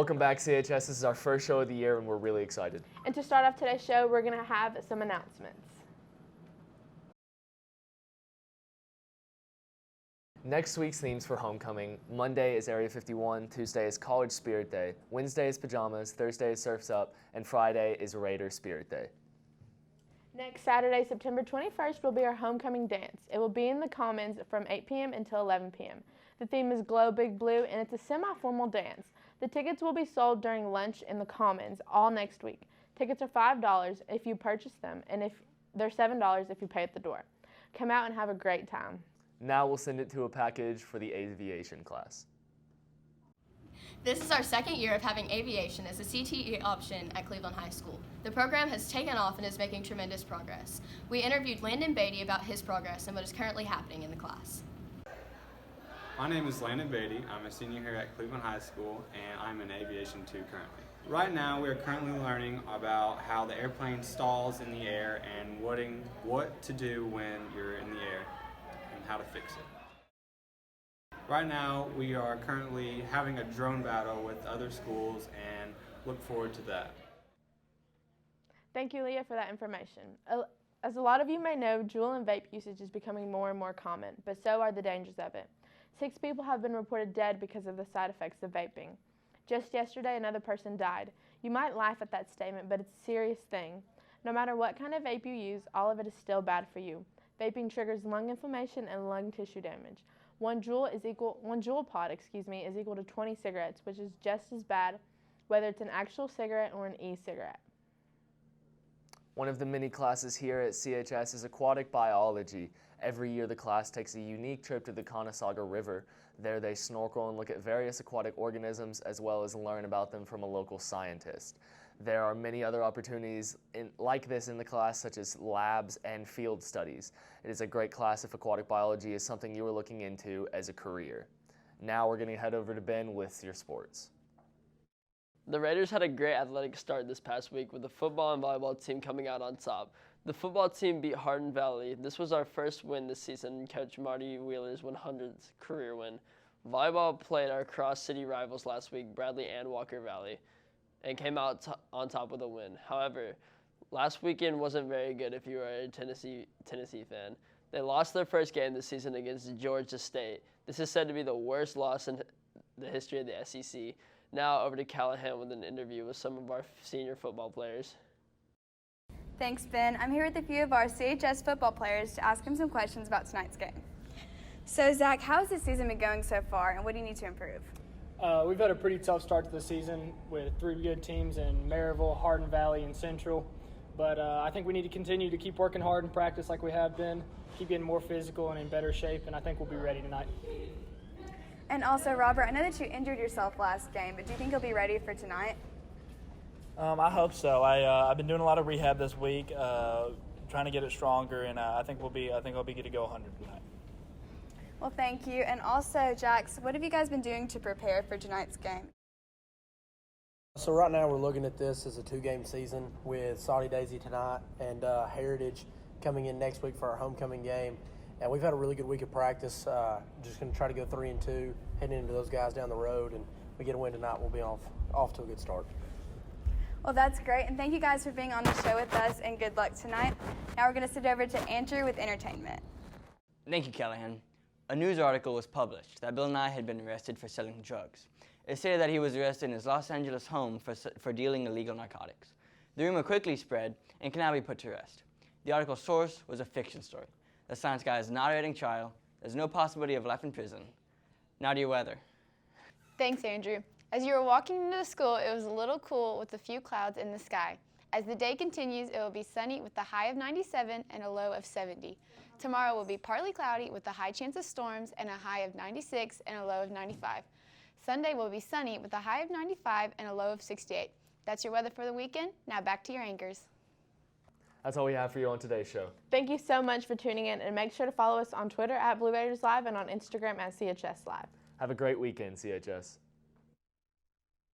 Welcome back, CHS. This is our first show of the year, and we're really excited. And to start off today's show, we're going to have some announcements. Next week's themes for homecoming: Monday is Area 51, Tuesday is College Spirit Day, Wednesday is Pajamas, Thursday is Surf's Up, and Friday is Raider Spirit Day. Next Saturday, September 21st, will be our homecoming dance. It will be in the Commons from 8 p.m. until 11 p.m. The theme is Glow Big Blue, and it's a semi-formal dance. The tickets will be sold during lunch in the Commons all next week. Tickets are $5 if you purchase them, and they're $7 if you pay at the door. Come out and have a great time. Now we'll send it to a package for the aviation class. This is our second year of having aviation as a CTE option at Cleveland High School. The program has taken off and is making tremendous progress. We interviewed Landon Beatty about his progress and what is currently happening in the class. My name is Landon Beatty. I'm a senior here at Cleveland High School, and I'm in Aviation 2 currently. Right now, we are currently learning about how the airplane stalls in the air and what to do when you're in the air and how to fix it. Right now, we are currently having a drone battle with other schools and look forward to that. Thank you, Leah, for that information. As a lot of you may know, Juul and vape usage is becoming more and more common, but so are the dangers of it. 6 people have been reported dead because of the side effects of vaping. Just yesterday, another person died. You might laugh at that statement, but it's a serious thing. No matter what kind of vape you use, all of it is still bad for you. Vaping triggers lung inflammation and lung tissue damage. One Juul pod is equal to 20 cigarettes, which is just as bad whether it's an actual cigarette or an e-cigarette. One of the many classes here at CHS is aquatic biology. Every year the class takes a unique trip to the Conasauga River. There they snorkel and look at various aquatic organisms as well as learn about them from a local scientist. There are many other opportunities like this in the class, such as labs and field studies. It is a great class if aquatic biology is something you are looking into as a career. Now we're going to head over to Ben with your sports. The Raiders had a great athletic start this past week with the football and volleyball team coming out on top. The football team beat Hardin Valley. This was our first win this season, Coach Marty Wheeler's 100th career win. Volleyball played our cross-city rivals last week, Bradley and Walker Valley, and came out on top with a win. However, last weekend wasn't very good if you were a Tennessee fan. They lost their first game this season against Georgia State. This is said to be the worst loss in the history of the SEC. Now over to Callahan with an interview with some of our senior football players. Thanks, Ben. I'm here with a few of our CHS football players to ask them some questions about tonight's game. So, Zach, how has this season been going so far, and what do you need to improve? We've had a pretty tough start to the season with 3 good teams in Maryville, Hardin Valley, and Central. But I think we need to continue to keep working hard and practice like we have been, keep getting more physical and in better shape, and I think we'll be ready tonight. And also, Robert, I know that you injured yourself last game, but do you think you'll be ready for tonight? I hope so. I've been doing a lot of rehab this week, trying to get it stronger, and I think I'll be good to go 100 tonight. Well, thank you. And also, Jax, what have you guys been doing to prepare for tonight's game? So right now we're looking at this as a 2-game season with Saudi Daisy tonight and Heritage coming in next week for our homecoming game. And we've had a really good week of practice. Just going to try to go 3-2, heading into those guys down the road. And if we get a win tonight, we'll be off to a good start. Well, that's great. And thank you guys for being on the show with us, and good luck tonight. Now we're going to sit over to Andrew with entertainment. Thank you, Callahan. A news article was published that Bill Nye had been arrested for selling drugs. It stated that he was arrested in his Los Angeles home for dealing illegal narcotics. The rumor quickly spread and can now be put to rest. The article's source was a fiction story. The science guy is not awaiting trial. There's no possibility of life in prison. Now to your weather. Thanks, Andrew. As you were walking into the school, it was a little cool with a few clouds in the sky. As the day continues, it will be sunny with a high of 97 and a low of 70. Tomorrow will be partly cloudy with a high chance of storms and a high of 96 and a low of 95. Sunday will be sunny with a high of 95 and a low of 68. That's your weather for the weekend. Now back to your anchors. That's all we have for you on today's show. Thank you so much for tuning in, and make sure to follow us on Twitter at Blue Raiders Live and on Instagram at CHSLive. Have a great weekend, CHS.